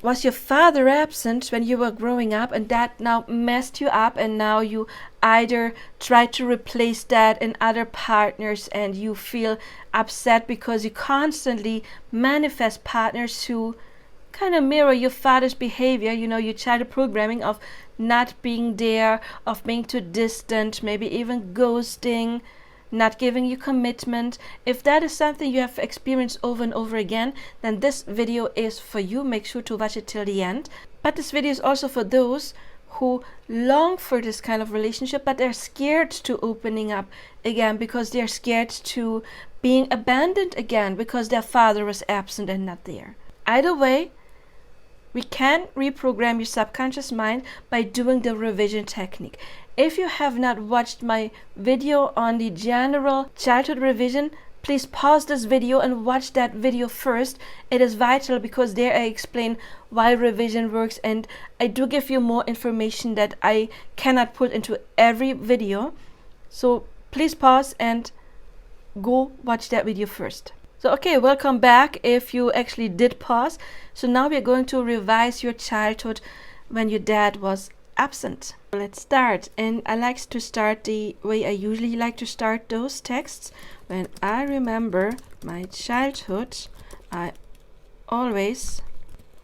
Was your father absent when you were growing up, and that now messed you up, and now you either try to replace that in other partners and you feel upset because you constantly manifest partners who kind of mirror your father's behavior, your childhood programming of not being there, of being too distant, maybe even ghosting, not giving you commitment. If that is something you have experienced over and over again, then this video is for you. Make sure to watch it till the end. But this video is also for those who long for this kind of relationship, but they're scared to opening up again because they're scared to being abandoned again because their father was absent and not there. Either way, we can reprogram your subconscious mind by doing the revision technique. If you have not watched my video on the general childhood revision, please pause this video and watch that video first. It is vital because there I explain why revision works, and I do give you more information that I cannot put into every video. So please pause and go watch that video first. So okay, welcome back if you actually did pause. So now we're going to revise your childhood when your dad was absent. Let's start, and I like to start the way I usually like to start those texts. When I remember my childhood, I always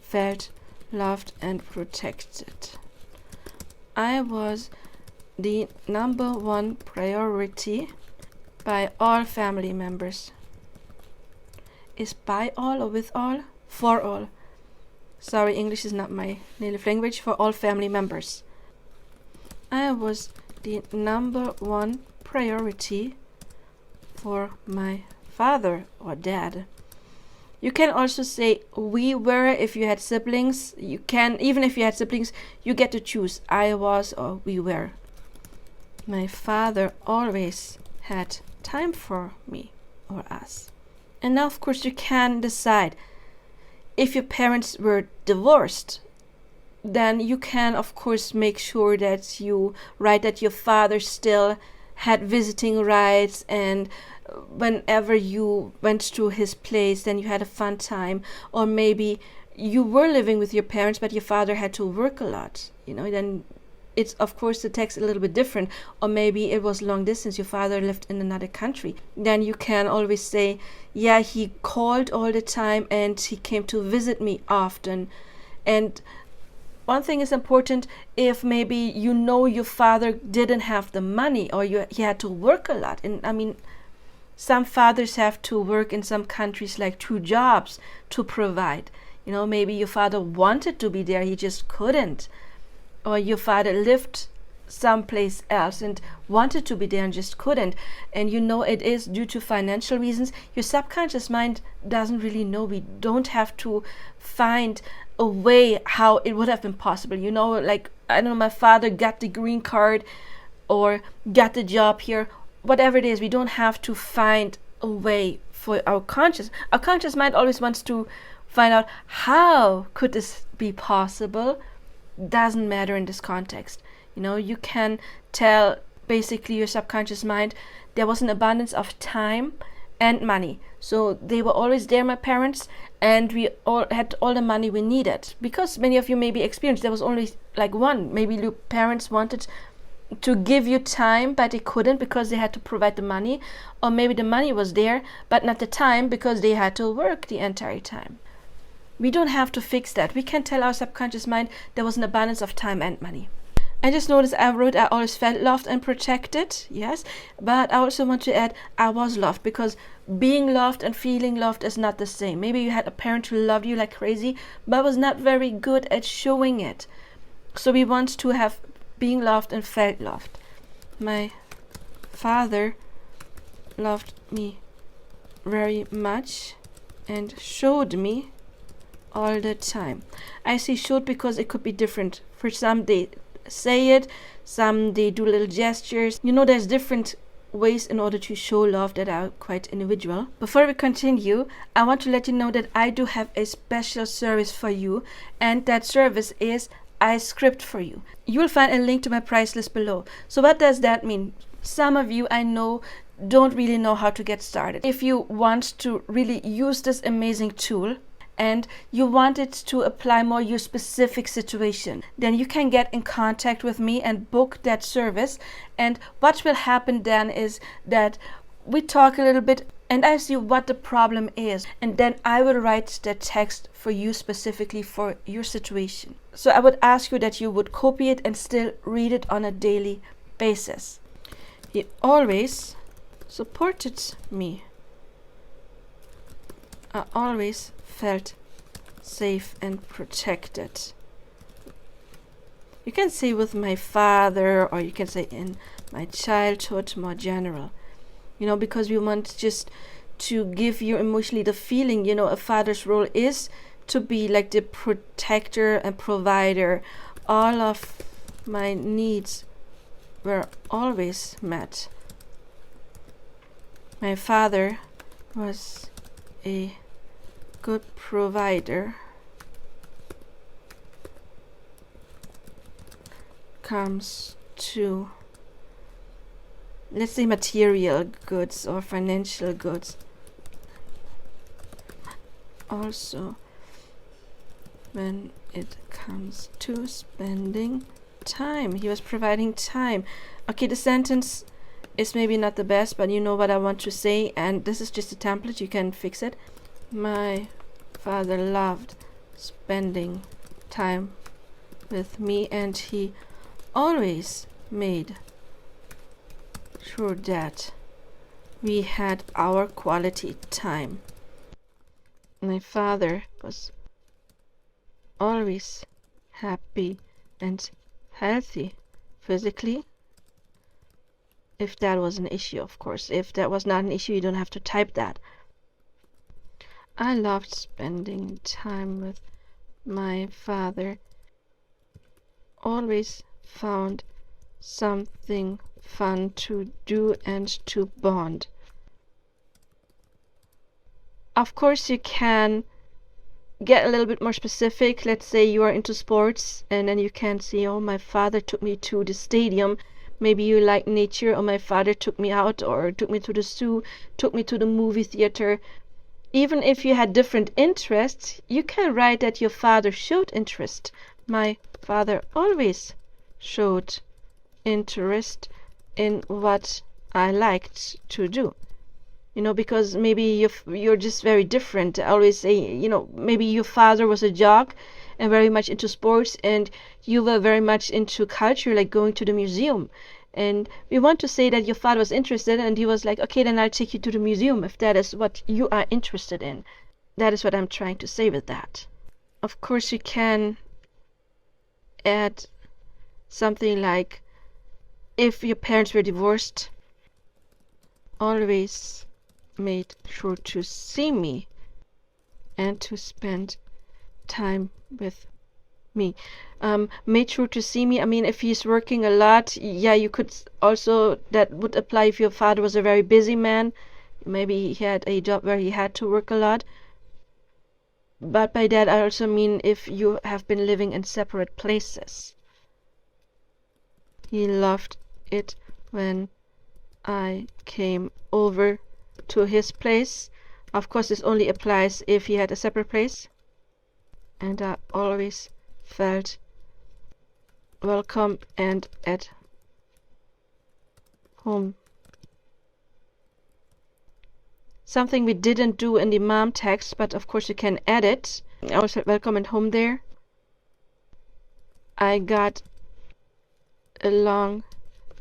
felt loved and protected. I was the number one priority by all family members. Is by all or with all? For all. Sorry, English is not my native language. For all family members. I was the number one priority for my father or dad. You can also say we were if you had siblings. You can, even if you had siblings, you get to choose I was or we were. My father always had time for me or us. And now, of course, you can decide. If your parents were divorced, then you can, of course, make sure that you write that your father still had visiting rights, and whenever you went to his place, then you had a fun time. Or maybe you were living with your parents, but your father had to work a lot, then it's, of course, the text a little bit different. Or maybe it was long distance, your father lived in another country. Then you can always say, yeah, he called all the time and he came to visit me often. And one thing is important, if maybe your father didn't have the money, or he had to work a lot. And I mean, some fathers have to work in some countries like 2 jobs to provide. Maybe your father wanted to be there, he just couldn't. Or your father lived someplace else and wanted to be there and just couldn't. And it is due to financial reasons. Your subconscious mind doesn't really know. We don't have to find a way how it would have been possible. Like, I don't know, my father got the green card or got the job here. Whatever it is, we don't have to find a way for our conscious. Our conscious mind always wants to find out how could this be possible. Doesn't matter in this context. You can tell basically your subconscious mind there was an abundance of time and money. So they were always there, my parents, and we all had all the money we needed. Because many of you maybe experienced there was only like one. Maybe your parents wanted to give you time, but they couldn't because they had to provide the money. Or maybe the money was there, but not the time because they had to work the entire time. We don't have to fix that. We can tell our subconscious mind there was an abundance of time and money. I just noticed I wrote I always felt loved and protected. Yes, but I also want to add I was loved, because being loved and feeling loved is not the same. Maybe you had a parent who loved you like crazy, but was not very good at showing it. So we want to have being loved and felt loved. My father loved me very much and showed me all the time. I say showed because it could be different. For some they say it, some they do little gestures. There's different ways in order to show love that are quite individual. Before we continue, I want to let you know that I do have a special service for you, and that service is I script for you. You will find a link to my price list below. So what does that mean? Some of you I know don't really know how to get started. If you want to really use this amazing tool and you want it to apply more your specific situation, then you can get in contact with me and book that service. And what will happen then is that we talk a little bit and I see what the problem is, and then I will write the text for you specifically for your situation. So I would ask you that you would copy it and still read it on a daily basis. He always supported me. I always felt safe and protected. You can say with my father, or you can say in my childhood, more general. Because we want just to give you emotionally the feeling, a father's role is to be like the protector and provider. All of my needs were always met. My father was a good provider. Comes to, let's say, material goods or financial goods. Also, when it comes to spending time, he was providing time. Okay, the sentence is maybe not the best, but you know what I want to say, and this is just a template, you can fix it. My father loved spending time with me, and he always made sure that we had our quality time. My father was always happy and healthy physically. If that was an issue, of course. If that was not an issue, you don't have to type that. I loved spending time with my father. Always found something fun to do and to bond. Of course, you can get a little bit more specific. Let's say you are into sports, and then you can say, oh, my father took me to the stadium. Maybe you like nature, or my father took me out, or took me to the zoo, took me to the movie theater. Even if you had different interests, you can write that your father showed interest. My father always showed interest in what I liked to do. Because maybe you're just very different. I always say, maybe your father was a jock and very much into sports, and you were very much into culture, like going to the museum. And we want to say that your father was interested, and he was like, okay, then I'll take you to the museum if that is what you are interested in. That is what I'm trying to say with that. Of course, you can add something like, if your parents were divorced, always made sure to see me and to spend time with me. Made sure to see me, I mean, if he's working a lot, yeah, you could also, that would apply if your father was a very busy man. Maybe he had a job where he had to work a lot. But by that I also mean if you have been living in separate places. He loved it when I came over to his place. Of course, this only applies if he had a separate place. And I always felt welcome and at home. Something we didn't do in the mom text, but of course you can add it. I always felt welcome and home there. I got along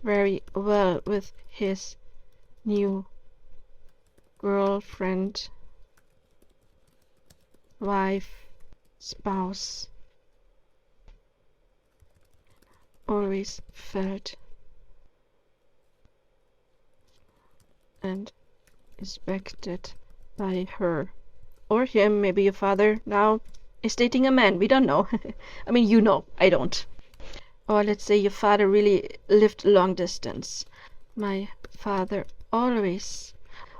very well with his new girlfriend, wife, spouse. Always felt and respected by her or him. Maybe your father now is dating a man, we don't know. I mean, you know, I don't. Or let's say your father really lived long distance. My father always,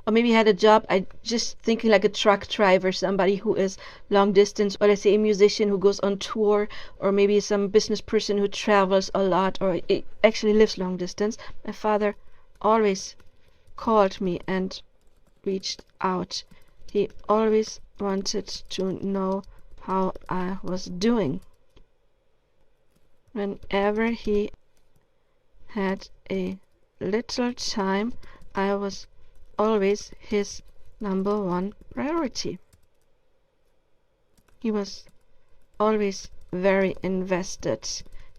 or maybe he had a job, I just thinking like a truck driver, somebody who is long distance, or let's say a musician who goes on tour, or maybe some business person who travels a lot, or actually lives long distance. My father always called me and reached out. He always wanted to know how I was doing. Whenever he had a little time, I was always his number one priority. He was always very invested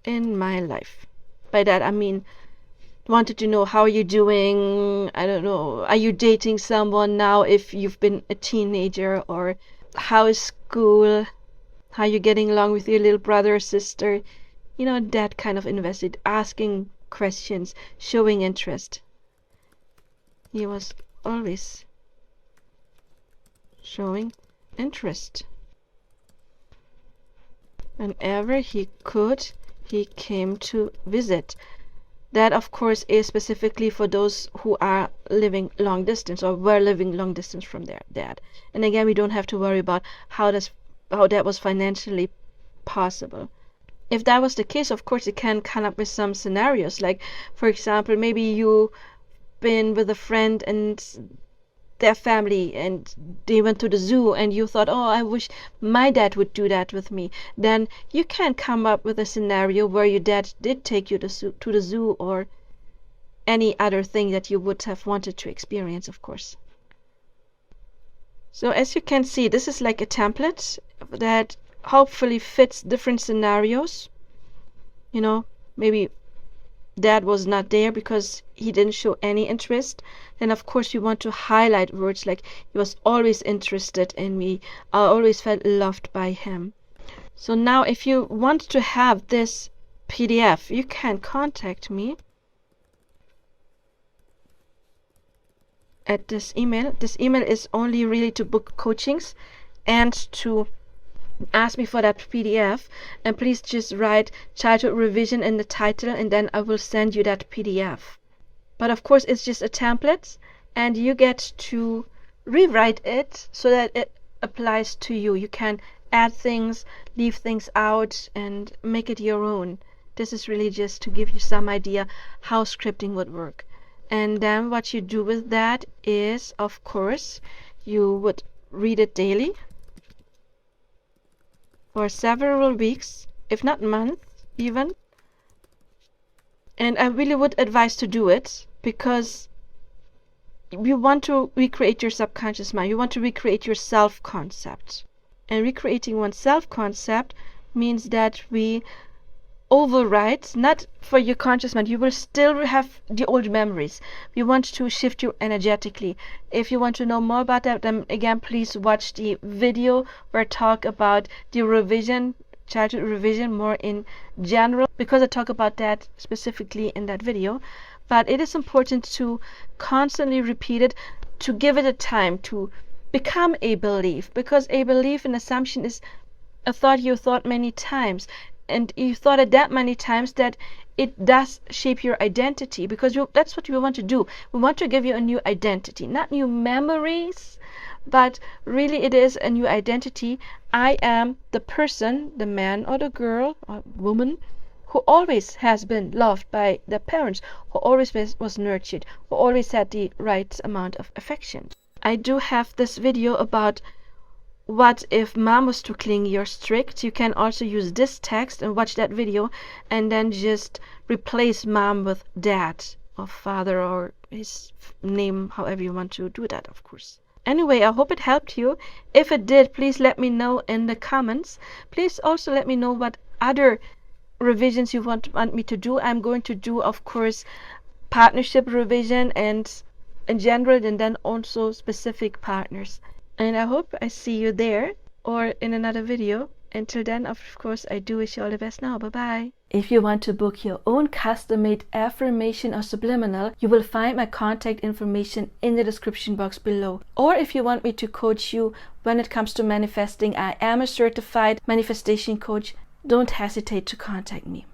in my life. By that I mean wanted to know how are you doing, I don't know, are you dating someone now if you've been a teenager, or how is school, how are you getting along with your little brother or sister, you know, that kind of invested, asking questions, showing interest. He was always showing interest. Whenever he could, he came to visit. That, of course, is specifically for those who are living long distance or were living long distance from their dad. And again, we don't have to worry about how that was financially possible. If that was the case, of course, it can come up with some scenarios. Like, for example, maybe you've been with a friend and their family and they went to the zoo and you thought, oh, I wish my dad would do that with me. Then you can come up with a scenario where your dad did take you to the zoo or any other thing that you would have wanted to experience, of course. So as you can see, this is like a template that hopefully fits different scenarios. You know, maybe dad was not there because he didn't show any interest. Then of course you want to highlight words like he was always interested in me, I always felt loved by him. So now if you want to have this PDF, you can contact me at this email. This email is only really to book coachings and to ask me for that PDF, and please just write childhood revision in the title and then I will send you that PDF. But of course it's just a template and you get to rewrite it so that it applies to you. You can add things, leave things out and make it your own. This is really just to give you some idea how scripting would work. And then what you do with that is, of course, you would read it daily for several weeks, if not months even. And I really would advise to do it because you want to recreate your subconscious mind. You want to recreate your self-concept. And recreating one's self-concept means that we override, not for your conscious mind, you will still have the old memories. We want to shift you energetically. If you want to know more about that, then again, please watch the video where I talk about the revision, childhood revision more in general, because I talk about that specifically in that video. But it is important to constantly repeat it, to give it a time to become a belief, because a belief, an assumption, is a thought you thought many times. And you thought it that many times that it does shape your identity, because that's what we want to do. We want to give you a new identity, not new memories, but really it is a new identity. I am the person, the man or the girl or woman who always has been loved by their parents, who always was nurtured, who always had the right amount of affection. I do have this video about what if mom was too clingy or strict. You can also use this text and watch that video and then just replace mom with dad or father or his name, however you want to do that, of course. Anyway, I hope it helped you. If it did, please let me know in the comments. Please also let me know what other revisions you want me to do. I'm going to do, of course, partnership revision and in general, and then also specific partners. And I hope I see you there or in another video. Until then, of course, I do wish you all the best now. Bye-bye. If you want to book your own custom-made affirmation or subliminal, you will find my contact information in the description box below. Or if you want me to coach you when it comes to manifesting, I am a certified manifestation coach. Don't hesitate to contact me.